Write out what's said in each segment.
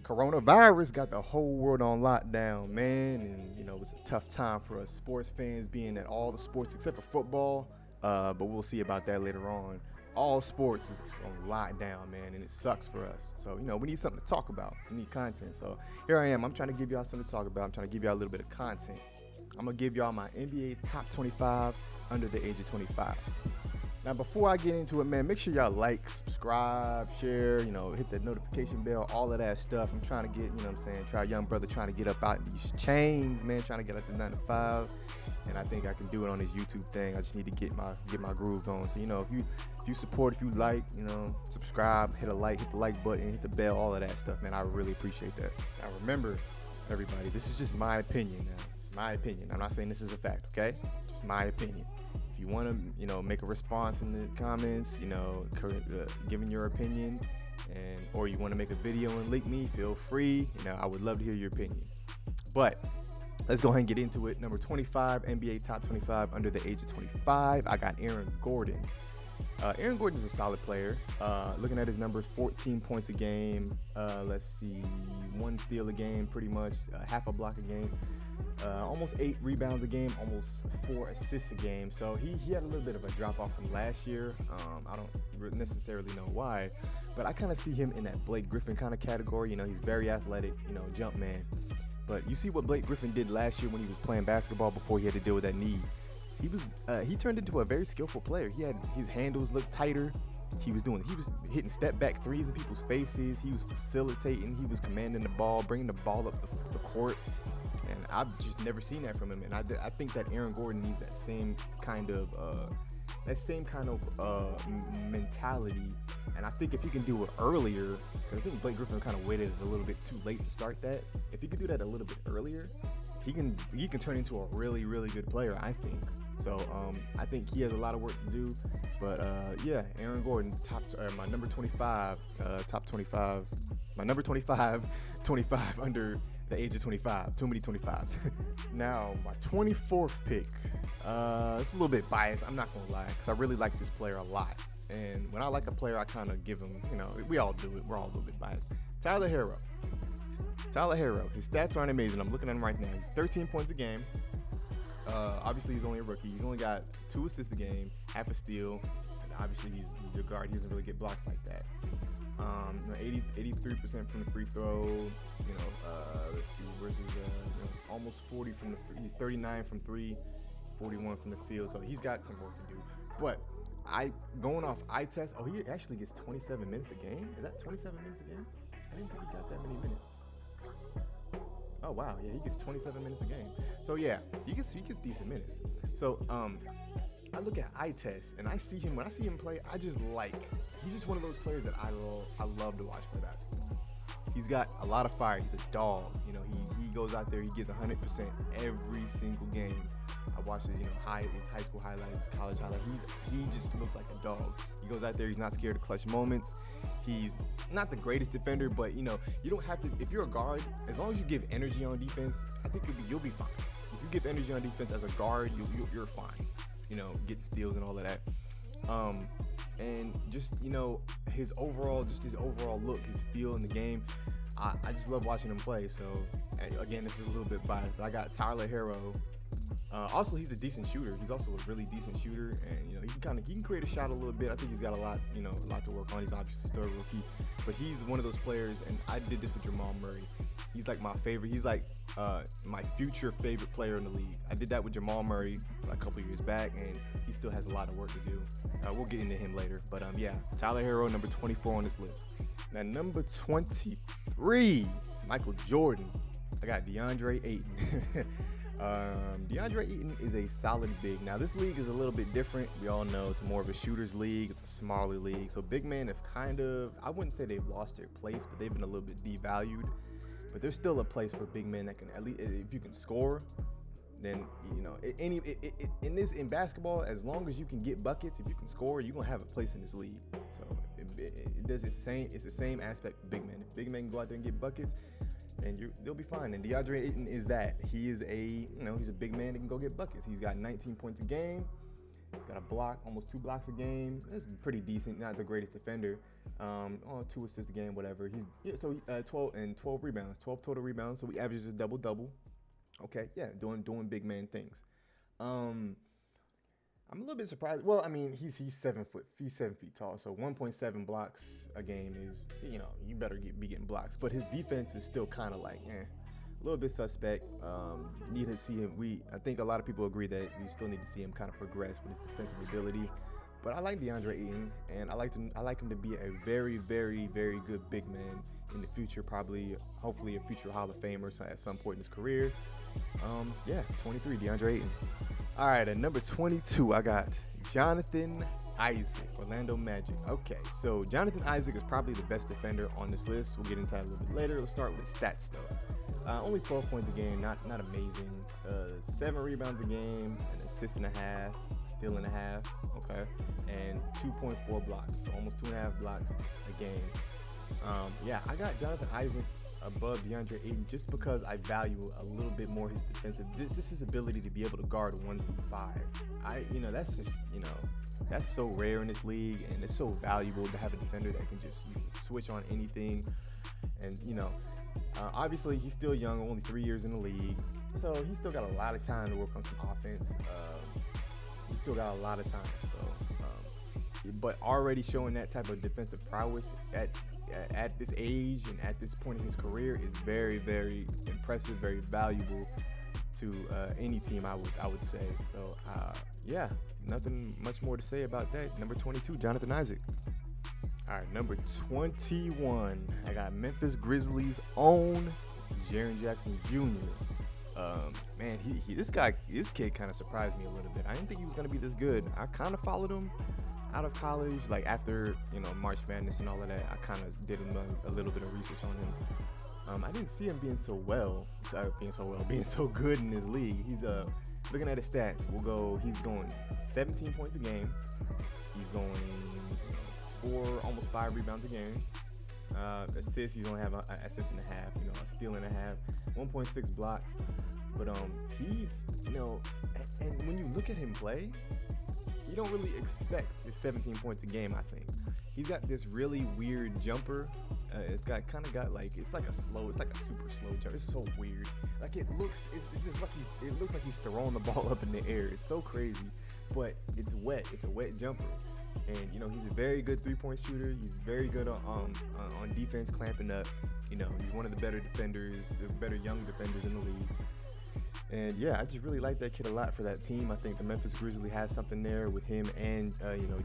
Coronavirus got the whole world on lockdown, man, and it was a tough time for us sports fans, being at all the sports except for football. But we'll see about that later on. All sports is on lockdown, man, and it sucks for us. So we need something to talk about. We need content. So here I am. I'm trying to give y'all something to talk about. I'm trying to give y'all a little bit of content. I'm gonna give y'all my NBA top 25 under the age of 25. Now, before I get into it, man, make sure y'all like, subscribe, share, hit the notification bell, all of that stuff. I'm trying to get, Trae Young brother trying to get up out these chains, man, trying to get up to 9 to 5. And I think I can do it on this YouTube thing. I just need to get my groove going. So, if you support, if you like, subscribe, hit the like button, hit the bell, all of that stuff, man. I really appreciate that. Now, remember, everybody, this is just my opinion now. It's my opinion. I'm not saying this is a fact, okay? Just my opinion. If you want to, make a response in the comments, giving your opinion, or you want to make a video and link me, feel free. I would love to hear your opinion. But let's go ahead and get into it. Number 25, NBA top 25 under the age of 25. I got Aaron Gordon. Aaron Gordon is a solid player. Looking at his numbers, 14 points a game. Let's see, 1 steal a game, pretty much half a block a game. Almost 8 rebounds a game, almost 4 assists a game. So he had a little bit of a drop off from last year. I don't necessarily know why, but I kind of see him in that Blake Griffin kind of category. He's very athletic, jump man. But you see what Blake Griffin did last year when he was playing basketball before he had to deal with that knee. He turned into a very skillful player. He had his handles look tighter. He was hitting step back threes in people's faces. He was facilitating. He was commanding the ball, bringing the ball up the court. And I've just never seen that from him. And I think that Aaron Gordon needs that same kind of mentality. And I think if he can do it earlier, because I think Blake Griffin kind of waited a little bit too late to start that. If he could do that a little bit earlier, he can turn into a really, really good player, I think. So I think he has a lot of work to do. But yeah, Aaron Gordon, my number 25, top 25. My number 25 under the age of 25. Too many 25s. Now, my 24th pick. It's a little bit biased, I'm not going to lie, because I really like this player a lot. And when I like a player, I kind of give him, we all do it. We're all a little bit biased. Tyler Hero. His stats aren't amazing. I'm looking at him right now. He's 13 points a game. Obviously, he's only a rookie. He's only got 2 assists a game, half a steal. And obviously, he's a guard. He doesn't really get blocks like that. 83% from the free throw. Let's see, where's his almost 40 from the free. He's 39 from 3, 41 from the field. So he's got some work to do. But going off eye test, he actually gets 27 minutes a game. Is that 27 minutes a game? I didn't think he got that many minutes. Oh wow, yeah, he gets 27 minutes a game. So yeah, he gets decent minutes. So I look at eye test and I see him. When I see him play, he's just one of those players that I love to watch play basketball. He's got a lot of fire. He's a dog. He goes out there. He gives 100% every single game. I watch his high school highlights, college highlights. He just looks like a dog. He goes out there. He's not scared of clutch moments. He's not the greatest defender, but you don't have to. If you're a guard, as long as you give energy on defense, I think you'll be fine. If you give energy on defense as a guard, you're fine. Get steals and all of that. And just his overall look, his feel in the game. I just love watching him play. So again, this is a little bit biased, but I got Tyler Hero. Also, he's a decent shooter. He's also a really decent shooter, and he can create a shot a little bit. I think he's got a lot to work on. He's obviously still a rookie, but he's one of those players. And I did this with Jamal Murray. He's like my favorite. He's like my future favorite player in the league. I did that with Jamal Murray a couple years back, and he still has a lot of work to do. We'll get into him later, but yeah, Tyler Hero, number 24 on this list. Now, number 23, Michael Jordan. I got DeAndre Ayton. DeAndre Ayton is a solid big. Now, this league is a little bit different. We all know it's more of a shooter's league. It's a smaller league. So big men have I wouldn't say they've lost their place, but they've been a little bit devalued. But there's still a place for big men that can, at least if you can score, then in basketball, as long as you can get buckets, if you can score, you're gonna have a place in this league. So it's the same aspect of big men. If big men can go out there and get buckets, and they'll be fine. And DeAndre Ayton is that. He is he's a big man that can go get buckets. He's got 19 points a game. He's got a block, almost 2 blocks a game. That's pretty decent. Not the greatest defender. 2 assists a game, whatever. 12 rebounds, 12 total rebounds. So he averages a double-double. Okay, yeah, doing big man things. I'm a little bit surprised. Well, I mean, he's 7 feet tall, so 1.7 blocks a game is, you better be getting blocks. But his defense is still kind of like, a little bit suspect. Need to see him. I think a lot of people agree that we still need to see him kind of progress with his defensive ability. But I like DeAndre Ayton, and I like him to be a very, very, very good big man in the future. Hopefully, a future Hall of Famer at some point in his career. 23, DeAndre Ayton. All right, at number 22, I got Jonathan Isaac, Orlando Magic. Okay, so Jonathan Isaac is probably the best defender on this list. We'll get into that a little bit later. We'll start with his stats, though. Only 12 points a game, not amazing. 7 rebounds a game, an assist and a half, steal and a half, okay, and 2.4 blocks, so almost 2.5 blocks a game. I got Jonathan Isaac above DeAndre Ayton just because I value a little bit more his defensive, just his ability to be able to guard 1 through 5. That's just, that's so rare in this league, and it's so valuable to have a defender that can just switch on anything. And obviously he's still young, only 3 years in the league, so he's still got a lot of time to work on some offense. He's still got a lot of time. But already showing that type of defensive prowess at this age and at this point in his career is very, very impressive, very valuable to any team, I would say. So nothing much more to say about that. Number 22, Jonathan Isaac. All right, number 21, I got Memphis Grizzlies' own Jaren Jackson Jr. This kid kind of surprised me a little bit. I didn't think he was going to be this good. I kind of followed him out of college, like after March Madness and all of that. I kind of did a little bit of research on him. I didn't see him being so good in this league. He's looking at his stats. He's going 17 points a game. He's going almost 5 rebounds a game. Assists, he's only have an assist and a half, a steal and a half, 1.6 blocks. But he's, and when you look at him play, you don't really expect his 17 points a game. I think he's got this really weird jumper. It's like a super slow jumper. It's so weird. Like it looks like he's throwing the ball up in the air. It's so crazy, but it's wet. It's a wet jumper. And he's a very good 3-point shooter. He's very good on defense, clamping up. He's one of the better young defenders in the league. And I just really like that kid a lot for that team. I think the Memphis Grizzlies has something there with him and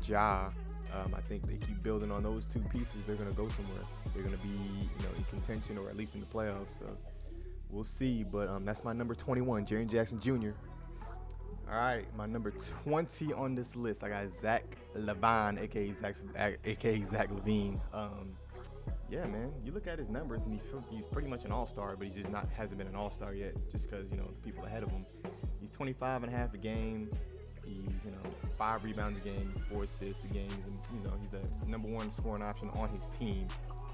Ja. I think they keep building on those 2 pieces. They're gonna go somewhere. They're gonna be in contention or at least in the playoffs. So we'll see. But that's my number 21, Jaren Jackson Jr. All right, my number 20 on this list, I got Zach LaVine, aka Zach LaVine. Man, you look at his numbers and he's pretty much an all-star, but he just hasn't been an all-star yet, just because the people ahead of him. He's 25 and a half a game. He's 5 rebounds a game. He's 4 assists a game. He's a number 1 scoring option on his team.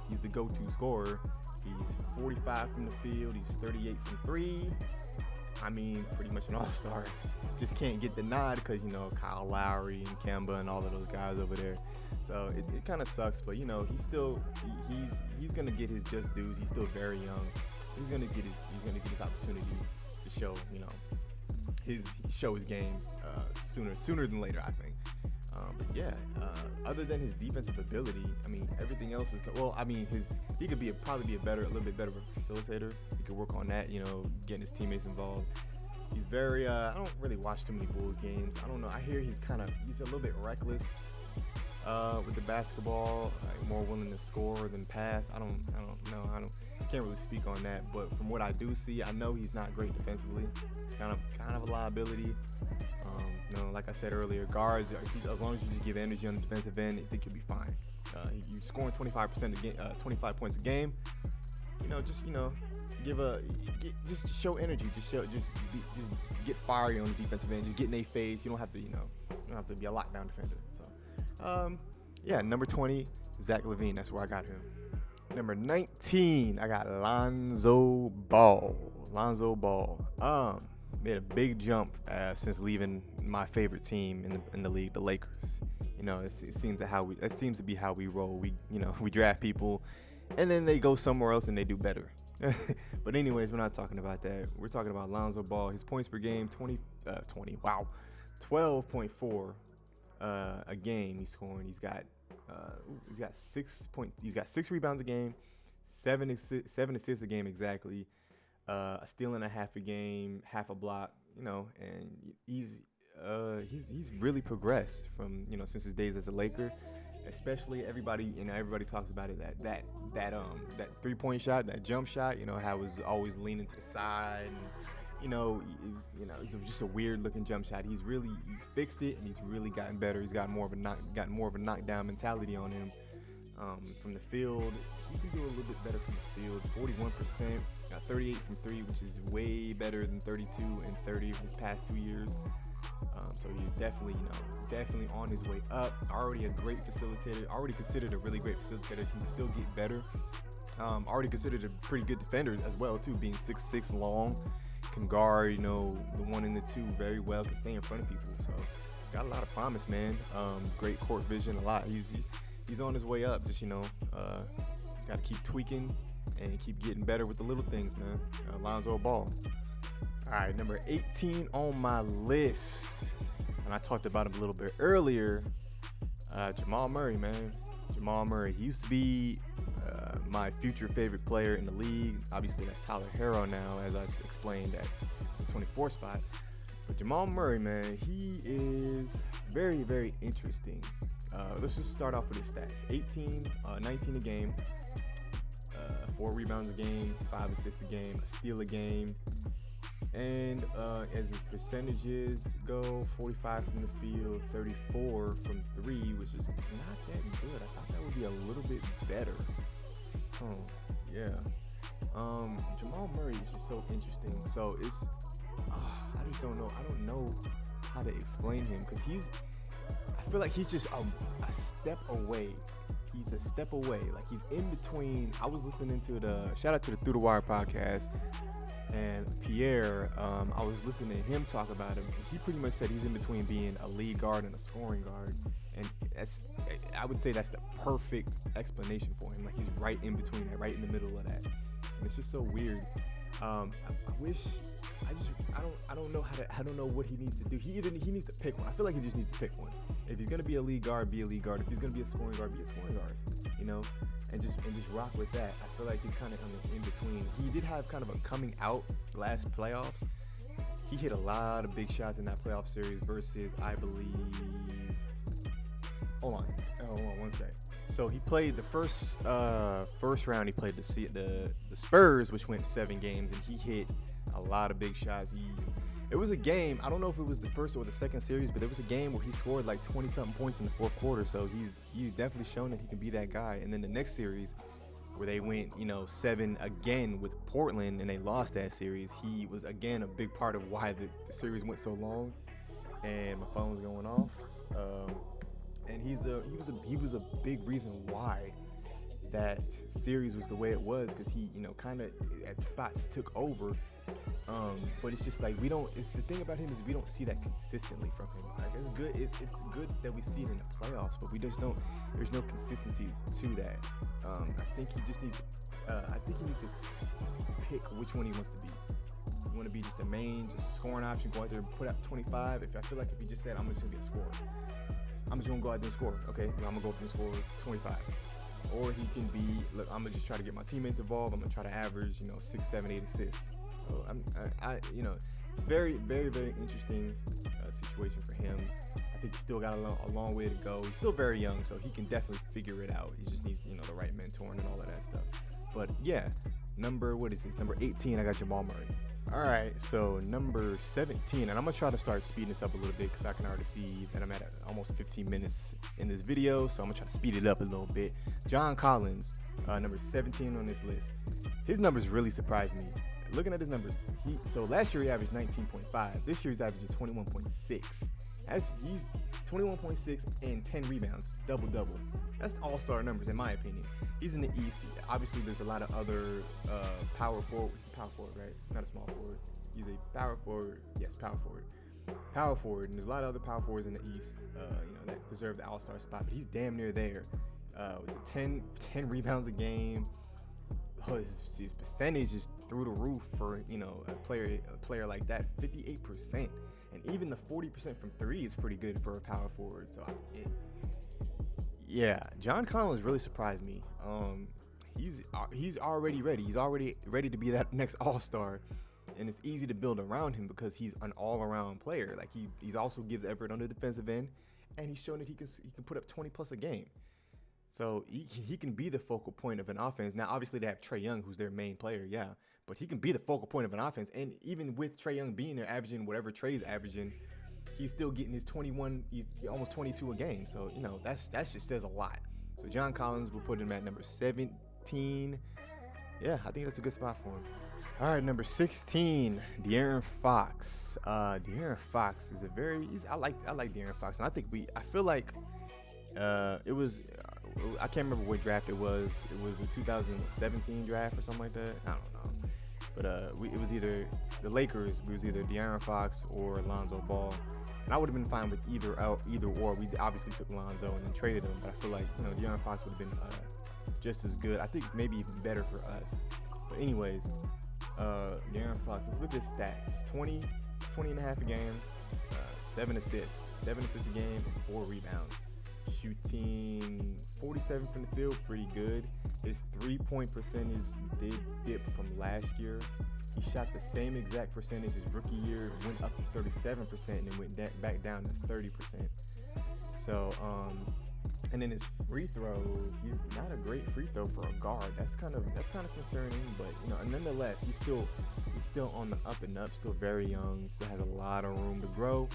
He's the go-to scorer. He's 45 from the field. He's 38 from 3. I mean, pretty much an all-star. Just can't get the nod because, Kyle Lowry and Kemba and all of those guys over there. So it kind of sucks, but, he's still, he's going to get his just dues. He's still very young. He's going to get his opportunity to show, his game sooner than later, I think. Other than his defensive ability, I mean, everything else is he could probably be a little bit better of a facilitator. He could work on that, getting his teammates involved. He's very I don't really watch too many Bulls games. I don't know. I hear he's a little bit reckless with the basketball, more willing to score than pass. I don't know. I can't really speak on that, but from what I do see, I know he's not great defensively. He's kind of a liability. Like I said earlier, guards, as long as you just give energy on the defensive end, I think you'll be fine. You're scoring 25 points a game. Just show energy. Just get fiery on the defensive end. Just get in their face. You don't have to be a lockdown defender. So, number 20, Zach LaVine. That's where I got him. Number 19, I got Lonzo Ball. Made a big jump since leaving my favorite team in the league, the Lakers. You know, it seems to be how we roll. We draft people, and then they go somewhere else and they do better. But anyways, we're not talking about that. We're talking about Lonzo Ball. His points per game, 12.4 a game. He's scoring. He's got 6 rebounds a game, 7 assists a game exactly, a steal and a half a game, half a block. You know, and he's really progressed from, you know, since his days as a Laker. Especially everybody talks about it, that 3-point shot, that jump shot, you know, how it was always leaning to the side, and it was just a weird looking jump shot. He's fixed it, and he's really gotten better. He's gotten more of a knockdown mentality on him. From the field, he can do a little bit better from the field. 41%, got 38 from 3, which is way better than 32 and 30 his past 2 years. So he's definitely on his way up. Already a great facilitator. Already considered a really great facilitator. Can still get better. Already considered a pretty good defender as well too. Being 6'6" long, can guard, you know, the 1 and the 2 very well. Can stay in front of people. So got a lot of promise, man. Great court vision. A lot. He's on his way up. Just he's got to keep tweaking and keep getting better with the little things, man. Lonzo Ball. All right, number 18 on my list, and I talked about him a little bit earlier. Jamal Murray, man. Jamal Murray. He used to be my future favorite player in the league. Obviously, that's Tyler Herro now, as I explained at the 24th spot. But Jamal Murray, man, he is very, very interesting. Let's just start off with his stats. 19 a game, 4 rebounds a game, 5 assists a game, a steal a game. And as his percentages go, 45 from the field, 34 from 3, which is not that good. I thought that would be a little bit better. Oh, yeah. Jamal Murray is just so interesting. So it's, I just don't know. I don't know how to explain him, because I feel like he's just a step away. He's a step away. Like, he's in between. I was listening to shout out to the Through the Wire podcast. And Pierre, I was listening to him talk about him. He pretty much said he's in between being a lead guard and a scoring guard. And I would say that's the perfect explanation for him. Like, he's right in between that, right in the middle of that. And it's just so weird. I don't know what he needs to do. He needs to pick one. I feel like he just needs to pick one. If he's gonna be a lead guard, be a lead guard. If he's gonna be a scoring guard, be a scoring guard. You know, and just rock with that. I feel like he's kind of in between. He did have kind of a coming out last playoffs. He hit a lot of big shots in that playoff series versus, I believe. Hold on 1 sec. So he played the first round. He played the Spurs, which went 7 games, and he hit a lot of big shots. It was a game. I don't know if it was the first or the second series, but it was a game where he scored like 20-something points in the fourth quarter. So he's definitely shown that he can be that guy. And then the next series, where they went 7 again with Portland, and they lost that series, he was again a big part of why the series went so long. And my phone was going off. And he was a big reason why that series was the way it was, because he kind of at spots took over. But it's just like the thing about him is we don't see that consistently from him. Like, it's good. It's good that we see it in the playoffs, but we just don't. There's no consistency to that. I think he just needs to. I think he needs to pick which one he wants to be. You want to be just a main, just a scoring option, go out there and put up 25. I feel like if he just said, I'm just gonna be a scorer, I'm just gonna go out there and score. Okay, I'm gonna go up and score 25. Or he can be, look, I'm gonna just try to get my teammates involved. I'm gonna try to average, 6, 7, 8 assists. So very, very, very interesting situation for him. I think he's still got a long way to go. He's still very young, so he can definitely figure it out. He just needs, the right mentoring and all of that stuff. But yeah, number 18, I got Jamal Murray. All right, so number 17, and I'm gonna try to start speeding this up a little bit because I can already see that I'm at almost 15 minutes in this video, so I'm gonna try to speed it up a little bit. John Collins, number 17 on this list. His numbers really surprised me. Looking at his numbers, so last year he averaged 19.5. This year he's averaging 21.6. He's 21.6 and 10 rebounds, double-double. That's all-star numbers in my opinion. He's in the East. Obviously, there's a lot of other power forward. He's a power forward, right? Not a small forward. He's a power forward. Yes, power forward. power forward, and there's a lot of other power forwards in the East, that deserve the All-Star spot, but he's damn near there. With the 10 rebounds a game, his percentage is through the roof for a player like that, 58%, and even the 40% from three is pretty good for a power forward. So John Collins really surprised me. He's already ready. He's already ready to be that next All-Star, and it's easy to build around him because he's an all-around player. Like he's also gives effort on the defensive end, and he's shown that he can put up 20 plus a game. So he can be the focal point of an offense. Now, obviously, they have Trae Young, who's their main player, but he can be the focal point of an offense. And even with Trae Young being there, averaging whatever Trae's averaging, he's still getting his 21, he's almost 22 a game. So that just says a lot. So John Collins will put him at number 17. Yeah, I think that's a good spot for him. All right, number 16, De'Aaron Fox. De'Aaron Fox is I like De'Aaron Fox, and I feel like it was. I can't remember what draft it was. It was the 2017 draft or something like that. I don't know. But it was either the Lakers. It was either De'Aaron Fox or Lonzo Ball. And I would have been fine with either or. We obviously took Lonzo and then traded him. But I feel like De'Aaron Fox would have been just as good. I think maybe even better for us. But anyways, De'Aaron Fox. Let's look at his stats. 20 and a half a game. 7 assists. 7 assists a game. 4 rebounds. Shooting 47 from the field, pretty good. His 3-point percentage did dip from last year. He shot the same exact percentage his rookie year, went up to 37% and then went back down to 30%. So, and then his free throw, he's not a great free throw for a guard. That's kind of concerning, but nonetheless, he's still on the up and up, still very young, still has a lot of room to grow.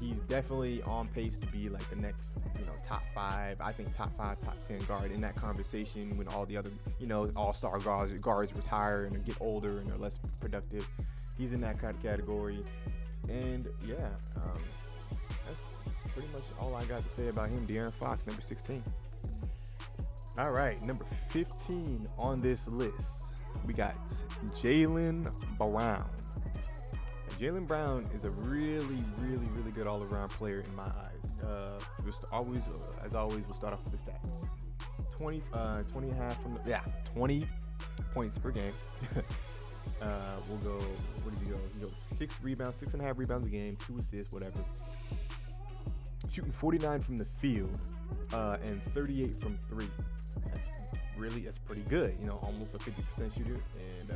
He's definitely on pace to be like the next, top 5. I think top 5, top 10 guard in that conversation when all the other, all-star guards retire and get older and are less productive. He's in that kind of category. And that's pretty much all I got to say about him. De'Aaron Fox, number 16. All right, number 15 on this list, we got Jaylen Brown. Jaylen Brown is a really, really, really good all-around player in my eyes. We'll start off with the stats. 20 points per game. We'll go, what does he go? He goes 6.5 rebounds a game, 2 assists, whatever. Shooting 49 from the field, and 38 from 3. That's pretty good. Almost a 50% shooter, and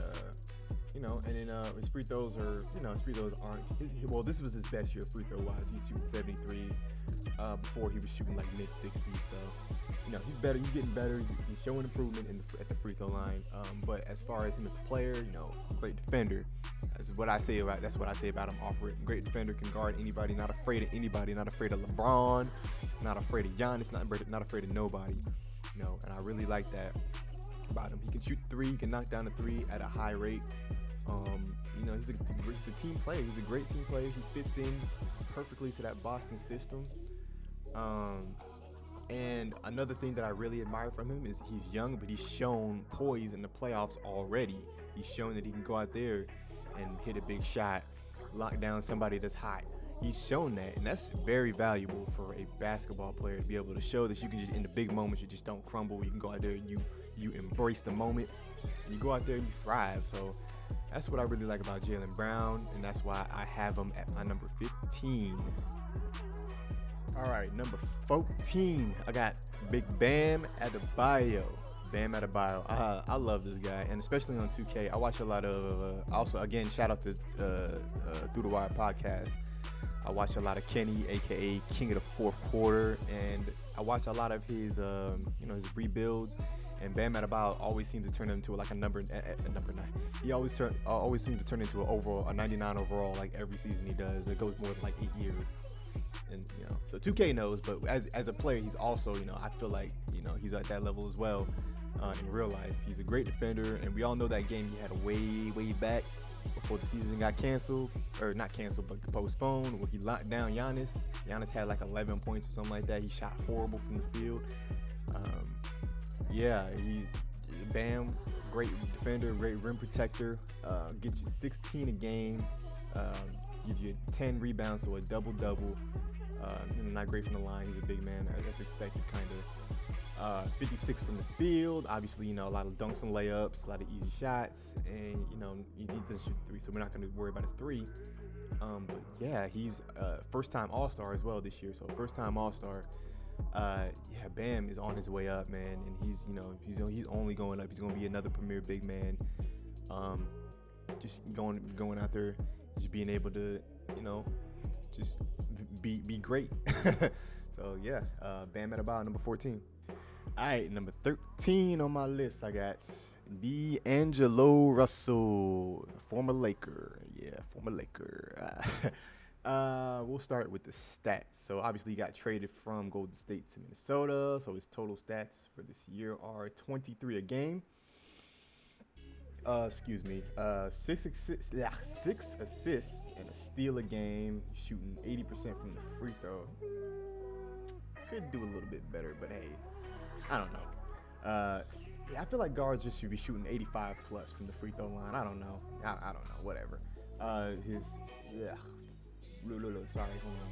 his free throws aren't. This was his best year free throw wise. He's shooting 73. Before he was shooting like mid-60s. So, he's better. He's getting better. He's showing improvement at the free throw line. But as far as him as a player, great defender. That's what I say about him off rip. Great defender, can guard anybody. Not afraid of anybody. Not afraid of LeBron. Not afraid of Giannis. Not afraid of nobody. And I really like that about him. He can shoot 3. He can knock down a 3 at a high rate. He's a team player. He's a great team player. He fits in perfectly to that Boston system. And another thing that I really admire from him is he's young, but he's shown poise in the playoffs already. He's shown that he can go out there and hit a big shot, lock down somebody that's hot. He's shown that, and that's very valuable for a basketball player to be able to show that you can just, in the big moments, you just don't crumble. You can go out there and you embrace the moment, and you go out there and you thrive. So that's what I really like about Jaylen Brown, and that's why I have him at my number 15. All right, number 14, I got Big Bam Adebayo. I love this guy, and especially on 2K. I watch a lot of, also, again, shout out to Through the Wire podcast. I watch a lot of Kenny, a.k.a. King of the Fourth Quarter, and I watch a lot of his, his rebuilds, and Bam Adebayo always seems to turn into like a number 9. He always seems to turn into a 99 overall, like every season he does. It goes more than like 8 years. And so 2K knows, but as a player, he's also, I feel like, he's at that level as well. In real life, he's a great defender, and we all know that game he had way back before the season got canceled, or not canceled, but postponed, where he locked down Giannis. Giannis had like 11 points or something like that. He shot horrible from the field. He's Bam, great defender, great rim protector. Gets you 16 a game, Gives you 10 rebounds, so a double-double. Not great from the line. He's a big man, as expected, kind of. 56 from the field. Obviously, a lot of dunks and layups, a lot of easy shots, and he doesn't shoot three, so we're not going to worry about his three. But yeah, he's first-time All-Star as well this year. So first-time All-Star. Bam is on his way up, man, and he's only going up. He's going to be another premier big man. Just going out there, just being able to, just be great. So yeah, Bam Adebayo, number 14. All right, number 13 on my list, I got D'Angelo Russell, former Laker. Yeah, former Laker. We'll start with the stats. So obviously he got traded from Golden State to Minnesota. So his total stats for this year are 23 a game. 6 assists and a steal a game, shooting 80% from the free throw. Could do a little bit better, but hey, I don't know. I feel like guards just should be shooting 85 plus from the free throw line. I don't know. I don't know. Whatever. Sorry, hold on.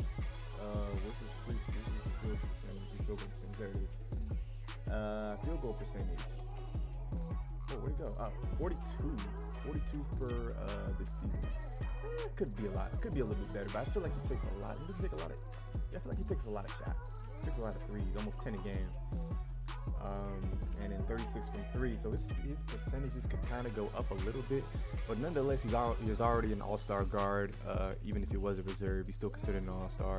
What's his field goal percentage? There it is. Field goal percentage. Oh, where'd it go? 42 for this season. Could be a lot. Could be a little bit better, but I feel like he takes a lot. He doesn't take a lot of. I feel like he takes a lot of shots. He takes a lot of threes, almost 10 a game. And then 36 from three. So his percentages could kind of go up a little bit, but nonetheless, he was already an all-star guard. Even if he was a reserve, he's still considered an all-star.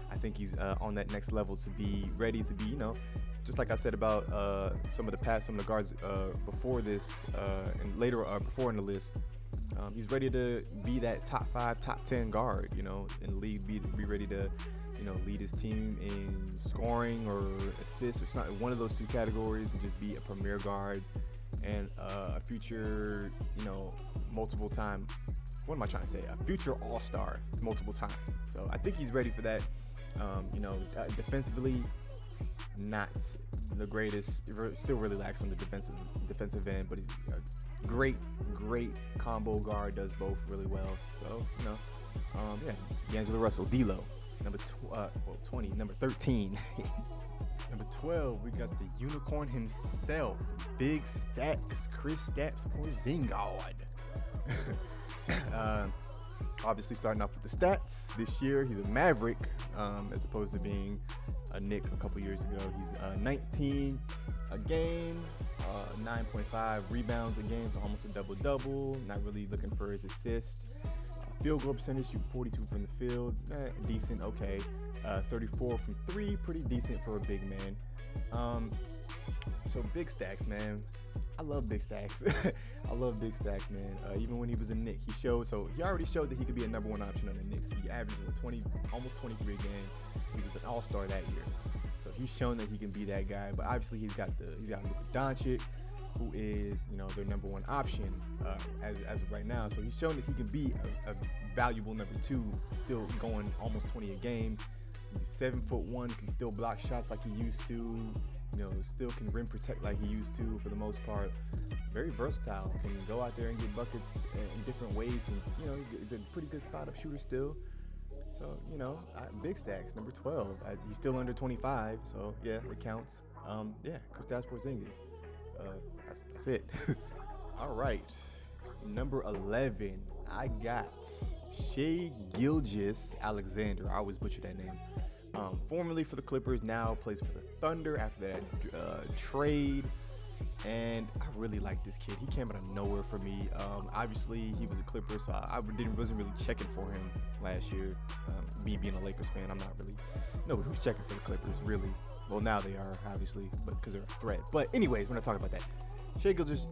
I think he's on that next level to be ready to be, just like I said about some of the guards before this and later before in the list. He's ready to be that top 5, top 10 guard, in the league, be ready to, lead his team in scoring or assists or something, one of those two categories, and just be a premier guard and a future, multiple time. What am I trying to say? A future all-star multiple times. So I think he's ready for that. Defensively, not the greatest. Still really lacks on the defensive end, but he's a great combo guard. Does both really well. So D'Angelo Russell, D'Lo, number 20, number 13. Number 12, we got the unicorn himself, Big Stacks, Kristaps Porzingis. Obviously, starting off with the stats this year, he's a Maverick as opposed to being a Knick a couple years ago. He's 19 a game, 9.5 rebounds a game, so almost a double-double. Not really looking for his assists. Field goal percentage, shoot 42 from the field, decent, okay. 34 from three, pretty decent for a big man. So Big Stacks, man. I love Big Stacks. I love Big Stacks, man. Even when he was a Knick, he already showed that he could be a number one option on the Knicks. He averaged almost 23 a game. He was an all-star that year. So he's shown that he can be that guy. But obviously he's got Luka Doncic, who is, their number one option as of right now. So he's shown that he can be a valuable number two, still going almost 20 a game. He's 7'1", can still block shots like he used to. Still can rim protect like he used to for the most part. Very versatile. Can go out there and get buckets in different ways. He's a pretty good spot-up shooter still. So, Big Stacks, number 12. He's still under 25, so yeah, it counts. Kristaps Porzingis. That's it. All right. Number 11, I got Shea Gilgeous-Alexander. I always butcher that name. Formerly for the Clippers, now plays for the Thunder after that trade. And I really like this kid. He came out of nowhere for me. Obviously, he was a Clipper, so I wasn't really checking for him last year. Me being a Lakers fan, I'm not really. Nobody who's checking for the Clippers, really. Well, now they are, obviously, but because they're a threat. But anyways, we're not talking about that. Shea Gilgeous.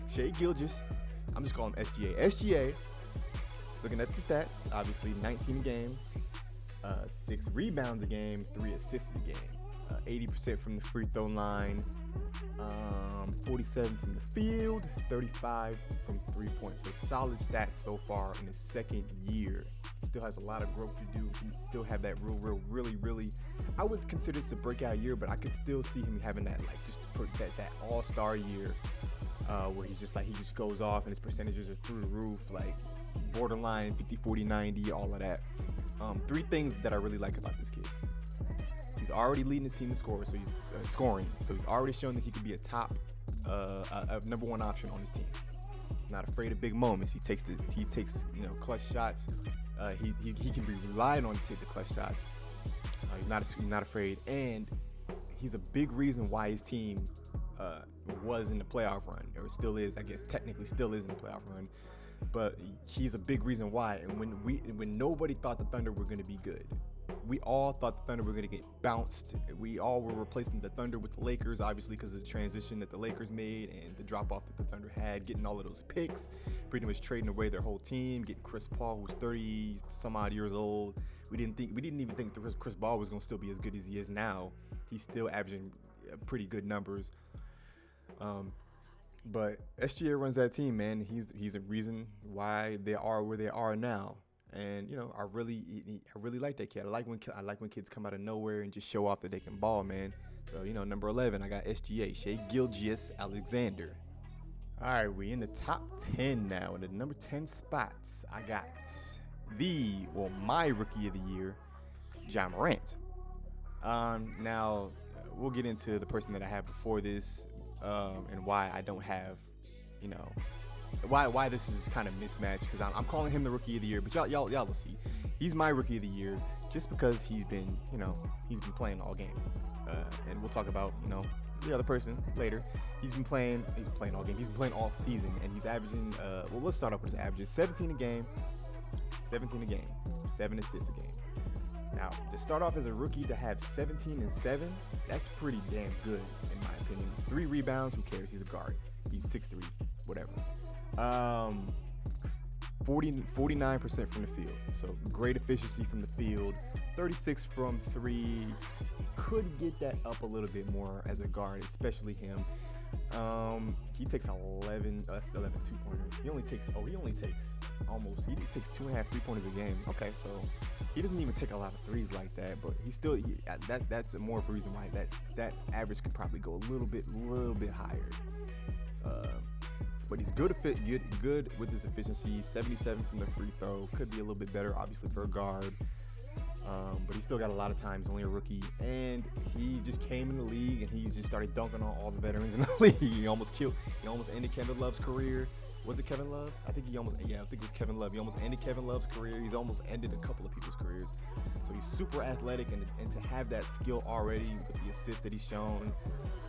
Shea Gilgeous. I'm just calling him SGA. SGA. Looking at the stats, obviously 19 a game, 6 rebounds a game, 3 assists a game. 80% from the free throw line, 47 from the field, 35 from 3 points. So solid stats so far in his second year. Still has a lot of growth to do. He still have that really, I would consider this a breakout year, but I could still see him having that, just that all-star year. where he just goes off and his percentages are through the roof, like borderline 50, 40, 90, all of that. 3 things that I really like about this kid. He's already leading his team in scoring, so he's scoring. So he's already shown that he could be a top, a number 1 option on his team. He's not afraid of big moments. He takes clutch shots. He can be relied on to take the clutch shots. He's not afraid, and he's a big reason why his team was in the playoff run, or still is. I guess technically still is in the playoff run, but he's a big reason why. And when nobody thought the Thunder were going to be good, we all thought the Thunder were going to get bounced. We all were replacing the Thunder with the Lakers, obviously because of the transition that the Lakers made and the drop-off that the Thunder had, getting all of those picks, pretty much trading away their whole team, getting Chris Paul, who's 30-some-odd years old. We didn't even think that Chris Paul was going to still be as good as he is now. He's still averaging pretty good numbers. But SGA runs that team, man. He's a reason why they are where they are now. And I really like that kid. I like when kids come out of nowhere and just show off that they can ball, man. So number 11, I got SGA, Shea Gilgeous Alexander. All right, we in the top 10 now. In the number 10 spots, I got my rookie of the year, Ja Morant. Now we'll get into the person that I had before this, and why I don't have, why this is kind of mismatched, because I'm calling him the rookie of the year, but y'all will see. He's my rookie of the year just because he's been playing all game, and we'll talk about the other person later. He's been playing all game. He's been playing all season, and he's averaging. Let's start off with his averages: 17 a game, 7 assists a game. Now, to start off as a rookie to have 17 and 7, that's pretty damn good in my opinion. 3 rebounds, who cares? He's a guard. He's 6'3", whatever. 49% from the field, so great efficiency from the field. 36 from 3, could get that up a little bit more as a guard, especially him. He takes 11 2-pointers. He only takes 2.5 3-pointers a game. Okay, so he doesn't even take a lot of threes like that, but that's more of a reason why that average could probably go a little bit higher. But he's good with his efficiency. 77 from the free throw, could be a little bit better, obviously, for a guard. But he still got a lot of time. He's only a rookie, and he just came in the league and he just started dunking on all the veterans in the league. He almost ended Kevin Love's career. Was it Kevin Love? I think it was Kevin Love. He almost ended Kevin Love's career. He's almost ended a couple of people's careers. So he's super athletic, and to have that skill already with the assist that he's shown,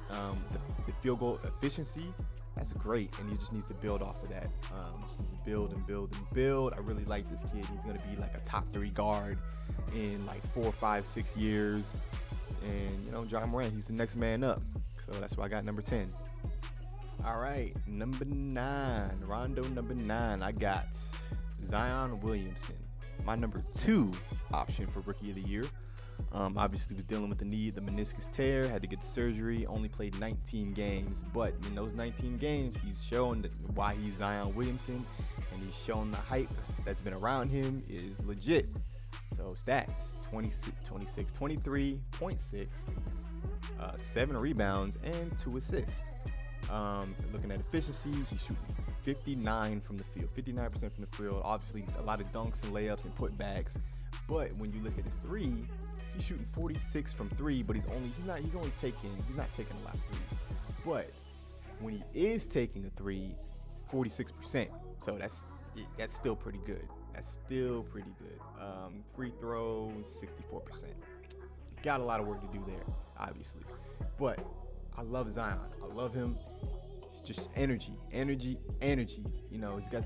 the field goal efficiency, that's great, and he just needs to build off of that. Just needs to build and build and build. I really like this kid. He's going to be like a top 3 guard in like 4, 5, 6 years. And, Ja Morant, he's the next man up. So that's why I got number 10. All right, number 9, Rondo number 9, I got Zion Williamson. My number 2 option for Rookie of the Year. Obviously was dealing with the meniscus tear, had to get the surgery, only played 19 games, but in those 19 games, he's shown why he's Zion Williamson, and he's shown the hype that's been around him is legit. So stats, 23.6, 7 rebounds, and 2 assists. Looking at efficiency, he's shooting 59 from the field, 59% from the field, obviously a lot of dunks and layups and putbacks, but when you look at his 3, he's shooting 46 from 3, but he's not taking a lot of threes. But when he is taking a 3, 46%. So that's still pretty good. Free throws, 64%. Got a lot of work to do there, obviously. But I love Zion. I love him. Just energy. He's got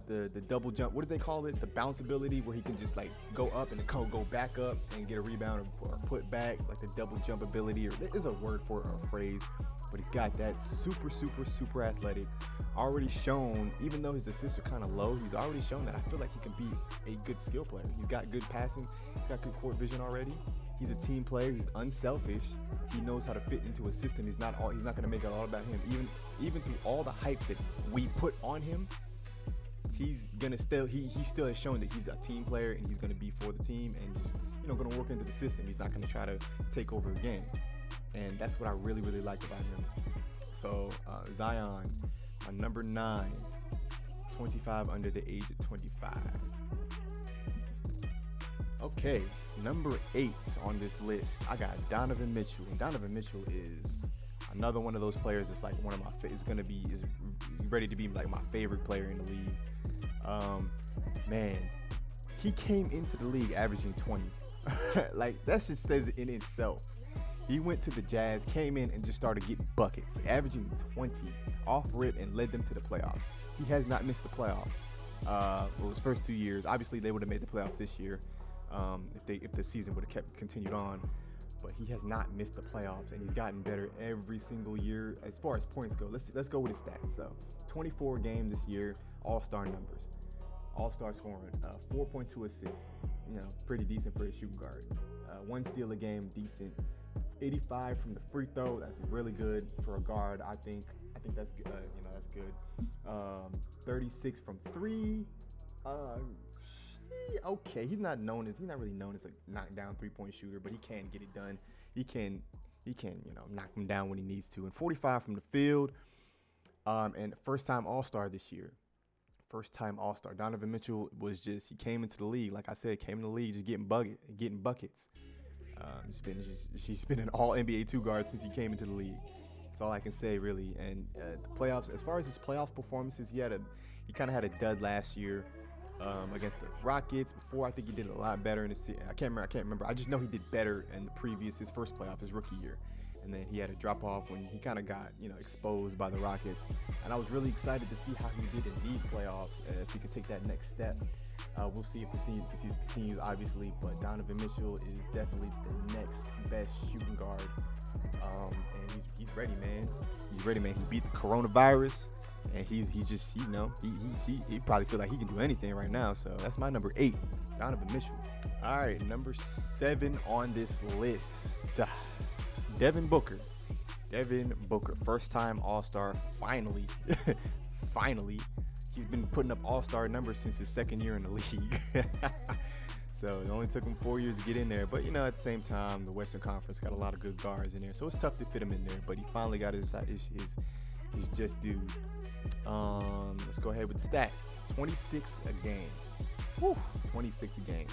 the double jump. What do they call it? The bounce ability, where he can just like go up and go back up and get a rebound or put back, like the double jump ability. Or there is a word for it or a phrase, but he's got that super athletic. Already shown, even though his assists are kind of low, he's already shown that I feel like he can be a good skill player. He's got good passing. He's got good court vision already. He's a team player. He's unselfish. He knows how to fit into a system. He's not going to make it all about him. Even through all the hype that we put on him, he still has shown that he's a team player and he's going to be for the team and just going to work into the system. He's not going to try to take over a game, and that's what I really like about him. So Zion, My number 9, 25 under the age of 25. Okay, number 8 on this list, I got Donovan Mitchell. And Donovan Mitchell is another one of those players that's like one of my is ready to be like my favorite player in the league. Man, he came into the league averaging 20. Like, that just says it in itself. He went to the Jazz, came in and just started getting buckets, averaging 20 off rip and led them to the playoffs. He has not missed the playoffs. His first 2 years, obviously they would have made the playoffs this year if the season would have continued on. But he has not missed the playoffs, and he's gotten better every single year as far as points go. Let's go with his stats. So 24 games this year, all-star numbers, all-star scoring, 4.2 assists. Pretty decent for a shooting guard. 1 steal a game, decent. 85 from the free throw, that's really good for a guard. I think that's good. That's good. 36 from 3. Okay, he's not really known as a knockdown 3-point shooter, but he can get it done. He can knock him down when he needs to. And 45 from the field. And first time All-Star this year. First time All-Star. Donovan Mitchell he came into the league, like I said, just getting buckets. He's been an all NBA 2 guard since he came into the league. That's all I can say, really. And the playoffs, as far as his playoff performances, he kind of had a dud last year against the Rockets. Before, I think he did a lot better in the season. I can't remember. I just know he did better in his first playoff, his rookie year. And then he had a drop off when he kind of got exposed by the Rockets. And I was really excited to see how he did in these playoffs, if he could take that next step. We'll see if the season continues, obviously, but Donovan Mitchell is definitely the next best shooting guard, and he's ready, man. He's ready, man. He beat the coronavirus, and he probably feel like he can do anything right now. So that's my number 8, Donovan Mitchell. All right, number 7 on this list, Devin Booker. Devin Booker, first time All-Star, finally. Finally. He's been putting up all-star numbers since his second year in the league. So it only took him 4 years to get in there. But, at the same time, the Western Conference got a lot of good guards in there. So it's tough to fit him in there. But he finally got his just dudes. Let's go ahead with the stats. 26 a game. Woo, 26 a game.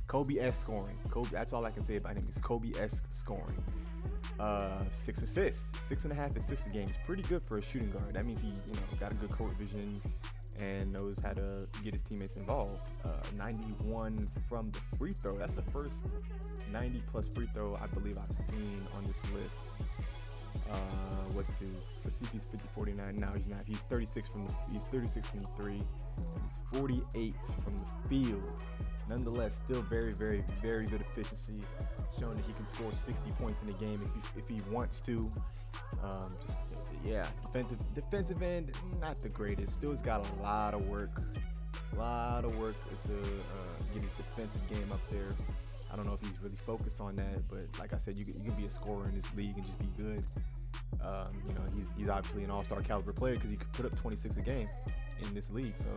Kobe-esque scoring. That's all I can say about him is Kobe-esque scoring. 6 assists, 6.5 assists a game is pretty good for a shooting guard. That means he's got a good court vision and knows how to get his teammates involved. 91 from the free throw. That's the first 90 plus free throw I believe I've seen on this list. Let's see if he's 50-49. No, he's not. He's 36 from the 3. He's 48 from the field. Nonetheless, still very, very, very good efficiency, showing that he can score 60 points in a game if he wants to. Defensive end, not the greatest. Still has got a lot of work to get his defensive game up there. I don't know if he's really focused on that, but like I said, you can be a scorer in this league and just be good. He's obviously an all-star caliber player because he could put up 26 a game in this league. So,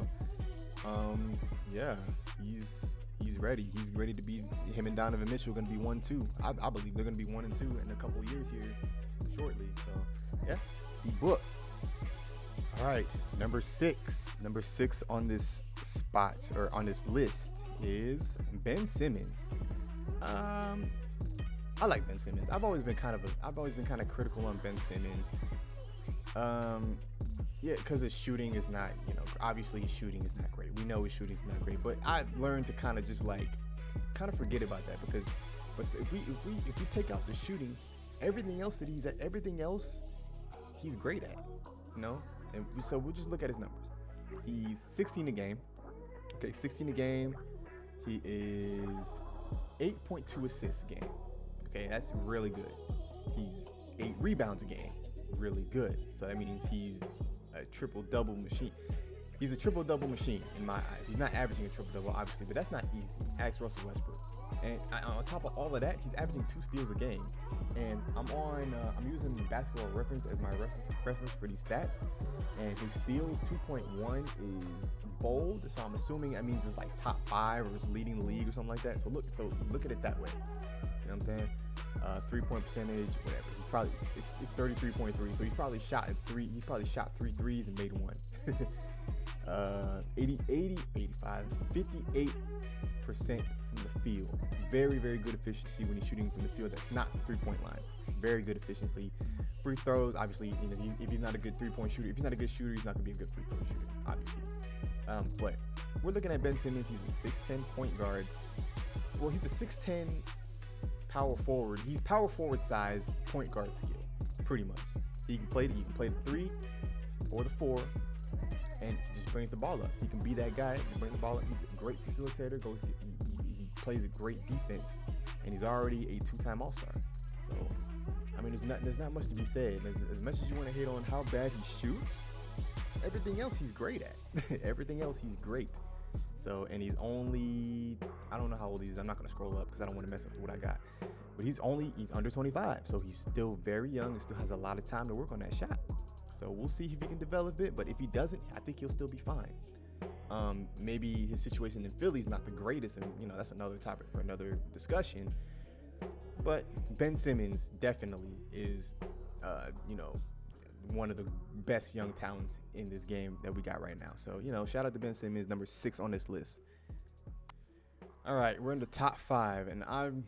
he's ready. He's ready to be. Him and Donovan Mitchell are going to be 1-2. I believe they're going to be 1-2 in a couple of years here shortly. So, yeah, he booked. All right, number 6 on this spot or on this list is Ben Simmons. I like Ben Simmons. I've always been kind of critical on Ben Simmons. Because his shooting is not, obviously his shooting is not great. We know his shooting is not great, but I've learned to kind of just forget about that but if we take out the shooting, everything else he's great at, And so we'll just look at his numbers. He's 16 a game. Okay, 16 a game. He is 8.2 assists a game. Okay, that's really good. He's 8 rebounds a game. Really good. So that means he's a triple-double machine. He's a triple-double machine in my eyes. He's not averaging a triple-double, obviously, but that's not easy. Ask Russell Westbrook. And on top of all of that, he's averaging 2 steals a game. And I'm using Basketball Reference as my reference for these stats. And his steals 2.1 is bold, so I'm assuming that means it's like top 5 or it's leading the league or something like that. So look at it that way. You know what I'm saying? 3-point percentage, whatever. it's 33.3. So he probably shot three threes and made one. 85, 58% from the field. Very, very good efficiency when he's shooting from the field. That's not the 3-point line. Very good efficiency. Free throws, obviously, if he's not a good 3-point shooter, if he's not a good shooter, he's not gonna be a good free throw shooter, obviously. But we're looking at Ben Simmons. He's a 6'10" point guard. Well, he's a 6'10" power forward. He's power forward size point guard skill, pretty much. He can play the 3 or the 4, and he just brings the ball up. He can be that guy. He can bring the ball up. He's a great facilitator. He plays a great defense, and he's already a 2-time All-Star. So, I mean, there's not much to be said. As much as you want to hit on how bad he shoots, everything else he's great at. Everything else he's great. So, and he's only, I don't know how old he is. I'm not going to scroll up because I don't want to mess up with what I got. But he's under 25. So he's still very young and still has a lot of time to work on that shot. So we'll see if he can develop it. But if he doesn't, I think he'll still be fine. Maybe his situation in Philly is not the greatest. And, that's another topic for another discussion. But Ben Simmons definitely is, one of the best young talents in this game that we got right now. So, shout out to Ben Simmons, number 6 on this list. All right, we're in the top 5, and I'm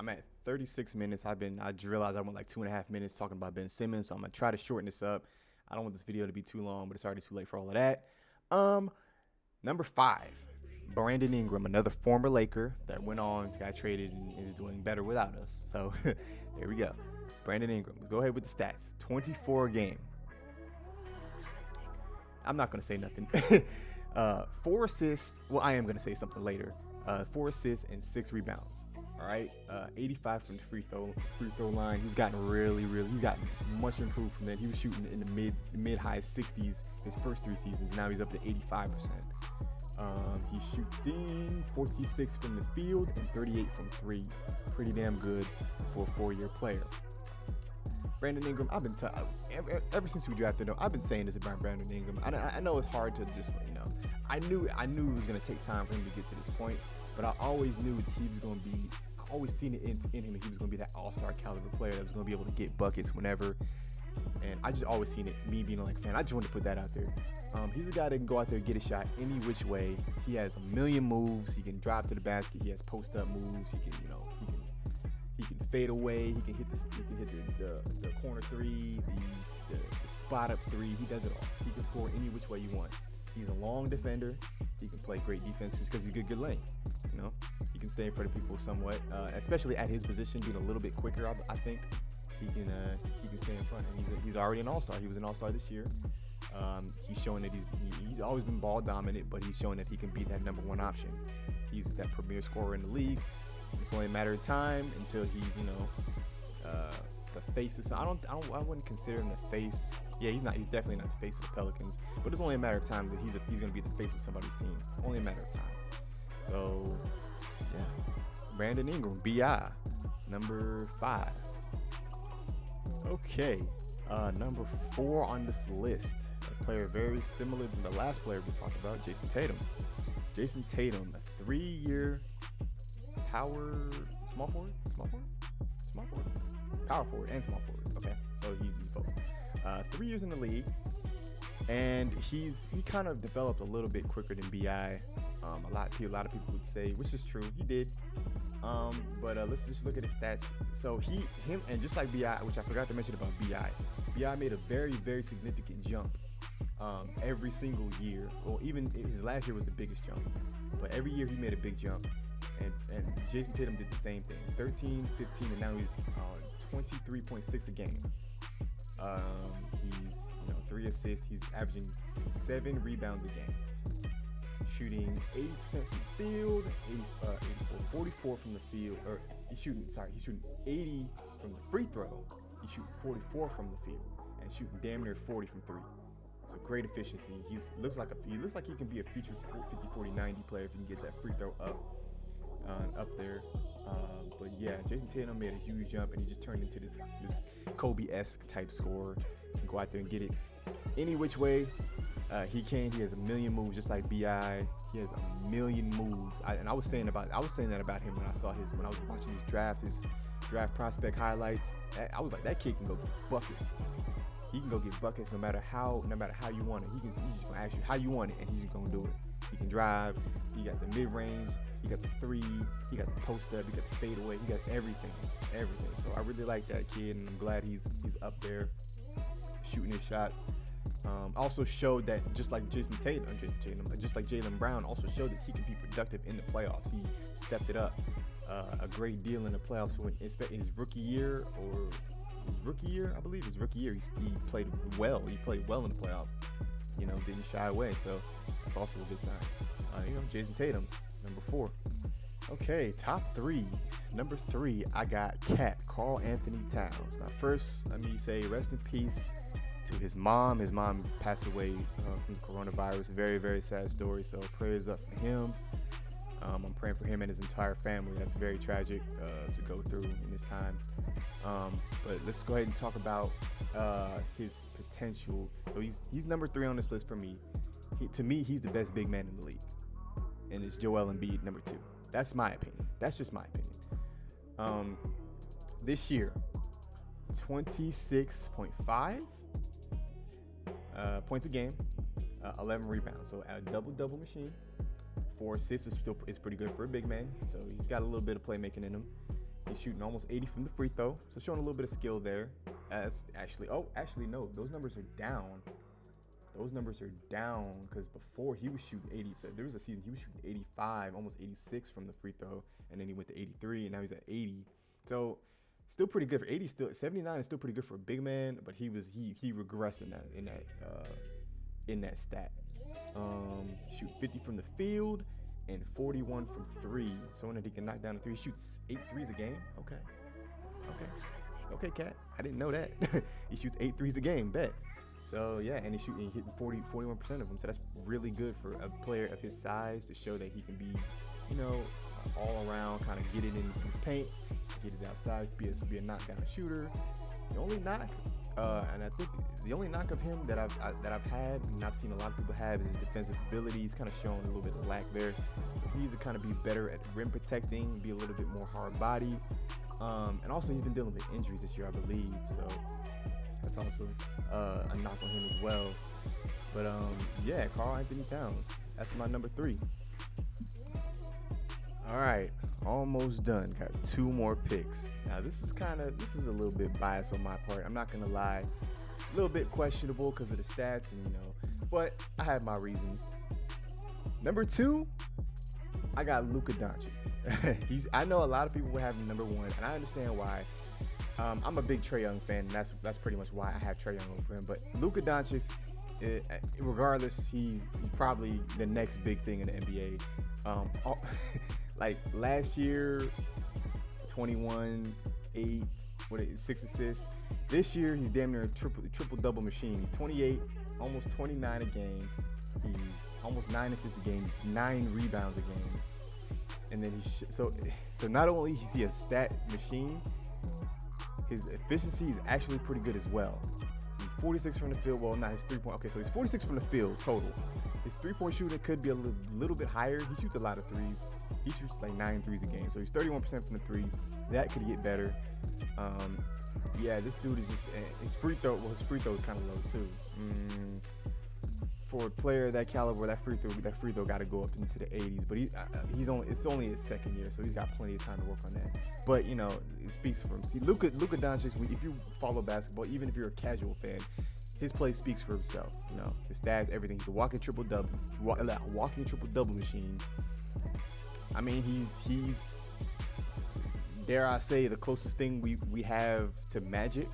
at 36 minutes. I just realized I went like 2.5 minutes talking about Ben Simmons, so I'm gonna try to shorten this up. I don't want this video to be too long, but it's already too late for all of that. Number 5, Brandon Ingram, another former Laker that went on, got traded, and is doing better without us. So there we go. Brandon Ingram. Go ahead with the stats. 24 game. I'm not going to say nothing. 4 assists. Well, I am going to say something later. 4 assists and 6 rebounds. All right. 85 from the free throw line. He's gotten he's gotten much improved from that. He was shooting in the mid-high 60s his first 3 seasons. Now he's up to 85%. He's shooting 46 from the field and 38 from 3. Pretty damn good for a 4-year player. Brandon Ingram, I've been ever since we drafted him, I've been saying this about Brandon Ingram. I know it's hard to just, I knew it was going to take time for him to get to this point, but I always knew that he was going to be, I always seen it in him, he was going to be that all-star caliber player that was going to be able to get buckets whenever, and I just always seen it, me being a fan. I just wanted to put that out there. He's a guy that can go out there and get a shot any which way. He has a million moves. He can drive to the basket. He has post-up moves. He can, he can fade away. He can hit the corner 3, the spot up 3. He does it all. He can score any which way you want. He's a long defender. He can play great defense just because he's good length. He can stay in front of people somewhat, especially at his position, being a little bit quicker. I think he can stay in front. And he's already an all-star. He was an all-star this year. He's showing that he's always been ball dominant, but he's showing that he can be that number 1 option. He's that premier scorer in the league. It's only a matter of time until he's, the face of some. I wouldn't consider him the face. Yeah, he's definitely not the face of the Pelicans. But it's only a matter of time that he's going to be the face of somebody's team. Only a matter of time. So, yeah. Brandon Ingram, BI, number 5. Okay, number 4 on this list. A player very similar to the last player we talked about, Jayson Tatum. Jayson Tatum, a 3-year power small forward, power forward and small forward. Okay, so he's both. 3 years in the league, and he kind of developed a little bit quicker than Bi. A lot of people would say, which is true, he did. But let's just look at his stats. So him, and just like Bi, which I forgot to mention about Bi made a very, very significant jump every single year. Well, even his last year was the biggest jump, but every year he made a big jump. And Jayson Tatum did the same thing. 13, 15, and now he's 23.6 a game. He's 3 assists. He's averaging 7 rebounds a game. Shooting 80% from the field, 44 from the field. Or he's shooting 80 from the free throw. He's shooting 44 from the field and shooting damn near 40 from 3. So great efficiency. He looks like he can be a future 50, 40, 90 player if he can get that free throw up there. But yeah, Jayson Tatum made a huge jump, and he just turned into this Kobe-esque type scorer. He can go out there and get it any which way he can. He has a million moves, just like Bi. He has a million moves. I was saying that about him when I was watching his draft, his draft prospect highlights. I was like, that kid can go get buckets. He can go get buckets no matter how you want it. He's just gonna ask you how you want it, and he's just gonna do it. He can drive. He got the mid range. He got the three. He got the post up. He got the fadeaway. He got everything. So I really like that kid, and I'm glad he's up there shooting his shots. Also showed that just like just like Jaylen Brown, also showed that he can be productive in the playoffs. He stepped it up a great deal in the playoffs when his rookie year, I believe his rookie year. He played well. He played well in the playoffs. Didn't shy away. So that's also a good sign. Jayson Tatum, number 4. Okay, top 3. Number 3, I got KarlAnthony Towns. Now, first, let me say rest in peace to his mom. His mom passed away from the coronavirus. Very, very sad story. So prayers up for him. I'm praying for him and his entire family. That's very tragic to go through in this time. But let's go ahead and talk about his potential. So he's number 3 on this list for me. To me, he's the best big man in the league. And it's Joel Embiid, number 2. That's my opinion. That's just my opinion. This year, 26.5 points a game, 11 rebounds. So a double machine. 4 assists is pretty good for a big man. So he's got a little bit of playmaking in him. He's shooting almost 80 from the free throw. So showing a little bit of skill there. No, those numbers are down. Because before he was shooting 80. So there was a season he was shooting 85, almost 86 from the free throw, and then he went to 83, and now he's at 80. So still pretty good for 80. Still 79 is still pretty good for a big man, but he regressed in that stat. Shoot 50 from the field and 41 from 3. So when he can knock down the 3, he shoots 8 threes a game. Okay, Cat. I didn't know that. He shoots 8 threes a game. Bet. So yeah, and he's hitting 41% of them. So that's really good for a player of his size to show that he can be, all around, kind of get it in the paint, get it outside, be a knockdown shooter. The only knock, and I think the only knock of him that I've had, and I've seen a lot of people have, is his defensive ability. He's kind of showing a little bit of lack there. He needs to kind of be better at rim protecting, be a little bit more hard body, and also he's been dealing with injuries this year, I believe. So that's also a knock on him as well. But yeah, KarlAnthony Towns. That's my number 3. All right, almost done. Got 2 more picks. Now this is a little bit biased on my part. I'm not gonna lie, a little bit questionable because of the stats, and but I have my reasons. Number 2, I got Luka Doncic. I know a lot of people will have him number 1, and I understand why. I'm a big Trae Young fan, and that's pretty much why I have Trae Young over him. But Luka Doncic, regardless, he's probably the next big thing in the NBA. Like last year, 21, 8, 6 assists. This year, he's damn near a triple-double machine. He's 28, almost 29 a game. He's almost 9 assists a game. He's 9 rebounds a game. And then so not only is he a stat machine, his efficiency is actually pretty good as well. He's 46 from the field. Well, not his 3-point. Okay, so he's 46 from the field total. His 3-point shooting could be a little bit higher. He shoots a lot of threes. He shoots like 9 threes a game. So he's 31% from the 3. That could get better. Yeah, this dude is just his free throw is kind of low too. For a player that caliber, that free throw got to go up into the 80s. But it's only his second year, so he's got plenty of time to work on that. But it speaks for him. See, Luka Doncic, if you follow basketball, even if you're a casual fan, his play speaks for himself. His stats, everything. He's a walking triple double machine. I mean, he's dare I say the closest thing we have to Magic.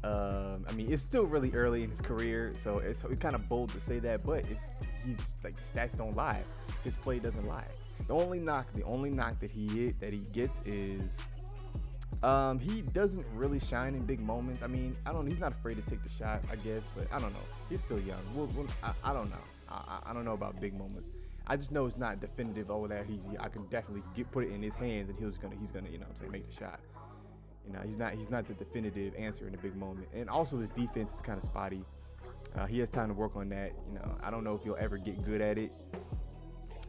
I mean, it's still really early in his career, so it's kind of bold to say that, but he's like, the stats don't lie. His play doesn't lie. The only knock that he gets is he doesn't really shine in big moments. I mean, I don't know. He's not afraid to take the shot, I guess, but I don't know. He's still young. I don't know. I don't know about big moments. I just know it's not definitive over there. I can definitely put it in his hands, and he's gonna make the shot. He's not the definitive answer in a big moment. And also his defense is kind of spotty. He has time to work on that. I don't know if he'll ever get good at it.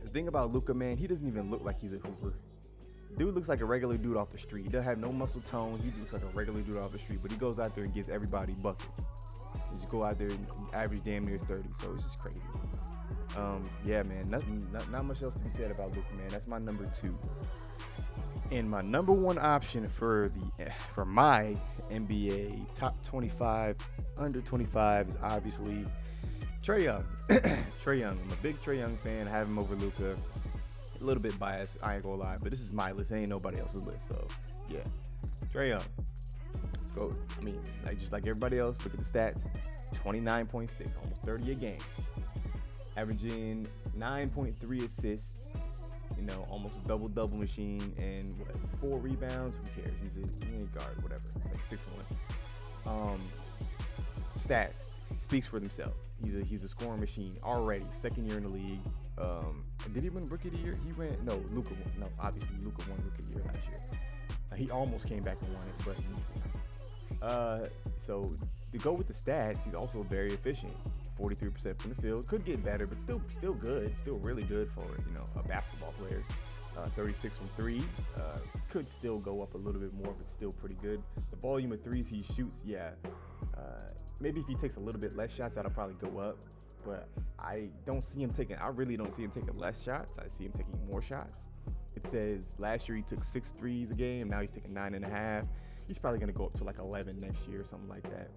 The thing about Luka, man, he doesn't even look like he's a hooper. Dude looks like a regular dude off the street. He doesn't have no muscle tone. He looks like a regular dude off the street, but he goes out there and gives everybody buckets. He just go out there and average damn near 30. So it's just crazy. Yeah, man. Not much else to be said about Luka, man. That's my number 2. And my number 1 option for my NBA top 25, under 25 is obviously Trae Young. Trae Young. I'm a big Trae Young fan. I have him over Luka. A little bit biased, I ain't gonna lie, but this is my list. It ain't nobody else's list. So yeah, Trae Young. Let's go. I mean, just like everybody else, look at the stats. 29.6, almost 30 a game. Averaging 9.3 assists. You know, almost a double machine, and 4 rebounds. Who cares? He ain't guard, whatever. It's like 6'1". Stats speaks for themselves. He's a scoring machine already. 2nd year in the league. Did he win Rookie of the Year? Luka won. No, obviously Luka won Rookie of the Year last year. He almost came back and won it, but so to go with the stats, he's also very efficient. 43% from the field. Could get better, but still good. Still really good for a basketball player. 36 from 3. Could still go up a little bit more, but still pretty good. The volume of threes he shoots, maybe if he takes a little bit less shots, that'll probably go up. But I really don't see him taking less shots. I see him taking more shots. It says last year he took 6 threes a game. Now he's taking 9.5. He's probably going to go up to like 11 next year or something like that.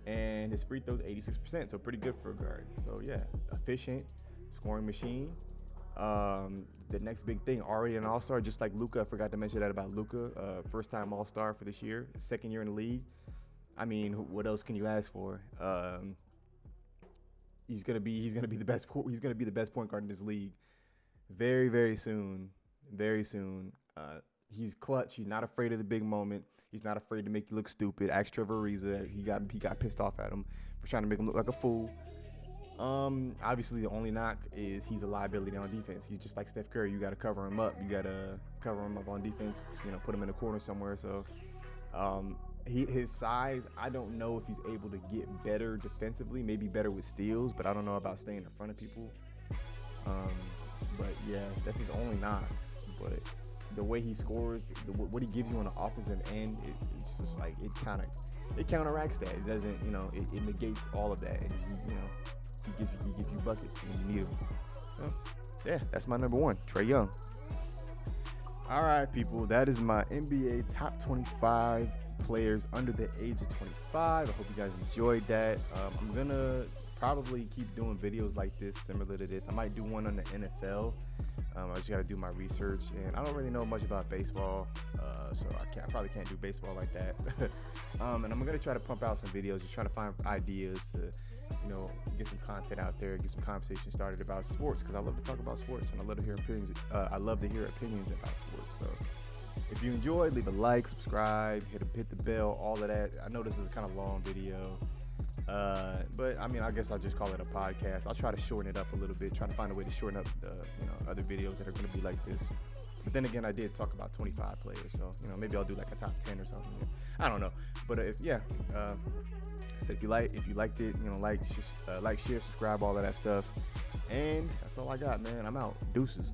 And his free throws 86%, so pretty good for a guard. So yeah, efficient, scoring machine. The next big thing, already an all-star, just like Luka. I forgot to mention that about Luka. First-time all-star for this year, 2nd year in the league. I mean, what else can you ask for? He's gonna be the best. He's gonna be the best point guard in this league very, very soon. Very soon. He's clutch. He's not afraid of the big moment. He's not afraid to make you look stupid. Ask Trevor Ariza. He got pissed off at him for trying to make him look like a fool. Obviously, the only knock is he's a liability on defense. He's just like Steph Curry. You got to cover him up. You got to cover him up on defense. Put him in a corner somewhere. So, his size, I don't know if he's able to get better defensively. Maybe better with steals, but I don't know about staying in front of people. But yeah, that's his only knock. But the way he scores, what he gives you on the offensive end, it's just like it counteracts that. It doesn't, it negates all of that, and he gives you buckets when you need them. So yeah, that's my number 1, Trae Young. All right, people, that is my NBA top 25 players under the age of 25. I hope you guys enjoyed that. I'm gonna probably keep doing videos like this, similar to this. I might do one on the NFL. I just gotta do my research, and I don't really know much about baseball, so I probably can't do baseball like that. And I'm gonna try to pump out some videos, just trying to find ideas to, get some content out there, get some conversation started about sports, because I love to talk about sports and I love to hear opinions. About sports. So if you enjoyed, leave a like, subscribe, hit the bell, all of that. I know this is a kind of long video. But I mean, I guess I'll just call it a podcast. I'll try to shorten it up a little bit, try to find a way to shorten up the, other videos that are going to be like this. But then again, I did talk about 25 players, so, maybe I'll do like a top 10 or something. I don't know. But so if you liked it, like, share, subscribe, all of that stuff. And that's all I got, man. I'm out. Deuces.